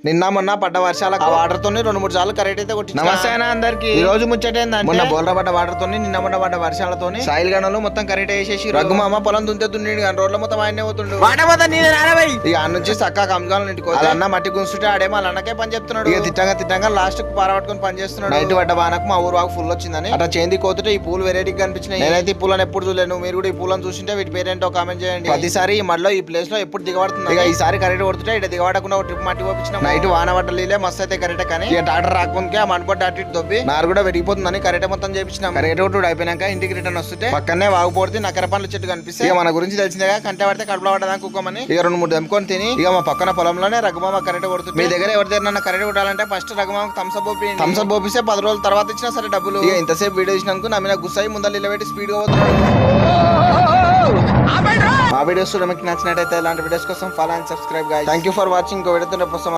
నిన్న మొన్న పడ్డ వర్షాలకు ఆ వాటర్ తోని 2-3 సార్లు కరెంట్ అయితే కొట్టి. నమస్తే అందరికి. ఈ రోజు ముచ్చట ఏంటంటే మొన్న బోల్రా పడ్డ వాటర్ తోని నిన్న మొన్న పడ్డ వర్షాలతోని సాయిల్ గణంలో మొత్తం కరెంట్ వేసేసి రఘుమామ పొలం దుంతేతుండీ కానీ రోడ్ల మొత్తం ఆయనే పోతుండు. ఇక ఆ నుంచి చక్కగా కంగాలను ఇంటికి అన్న మట్టి గుంచుంటే ఆడేమో వాళ్ళ అన్నకే పని చెప్తున్నాడు. ఇక తిట్టంగా లాస్ట్ కు పారబట్టుకుని పని చేస్తున్నాడు. నైట్ పడ్డ వానకు మా ఊరు వాకు ఫుల్ వచ్చిందని అట్లా చేంది కోతుంటే ఈ పూలు వెరైటీగా కనిపించినాయి. నేనైతే ఈ పూలను ఎప్పుడు చూడలేను. మీరు కూడా ఈ పూలను చూసింటే వీటి పేరేంటో కామెంట్ చేయండి. ప్రతిసారి ఈ మధ్యలో ఈ ప్లేస్ లో ఎప్పుడు దిగబడుతుంది. ఇక ఈసారి కరెంట్ కొడుతుంటే ఇక్కడ దిగబడకుండా ట్రిప్ మట్టి పంపించిన. నైట్ వాన పడ్డలే మస్తు అయితే కరెంట్ కానీ ఇక డాక్టర్ రాకముందుకే ఆ మణిపొట్టు అటు ఇటు దొబ్బి నారు కూడా పెరిగిపోతుందని కరెంట్ మొత్తం చేపించినాం. కరెంట్ కొట్టుడు అయిపోయినాక ఇంటికి రిటర్న్ వస్తుంటే పక్కనే వాగుపోతే నక్కర పండ్ల చెట్టు కనిపిస్తే ఇక మన గురించి తెలిసిందే కంటే పడితే కడుపులో పడ్డదాకా కుక్కమని ఇక 2-3 దెంపుకొని తిని ఇక మా పక్కన పొలంలోనే రఘుమామ కరెంట్ కొడుతుంది. మీ దగ్గర ఎవరి దగ్గర కరెంట్ కొట్టాలంటే ఫస్ట్ రఘుమామ థమ్స్అప్ పోపిస్తే 10 రోజుల తర్వాత ఇచ్చినా సరే డబ్బులు. ఇక ఇంతసేపు వీడియో ఇచ్చినందుకు నా మీద గుస్సాయి ముందర నిలబెట్టి స్పీడ్ గా పోతున్నాడు. ఆ వీడియోస్ మీకు నచ్చినట్టయితే ఇలాంటి వీడియోస్ కోసం follow and subscribe. Thank you for watching. ఇంకో వీడియోతో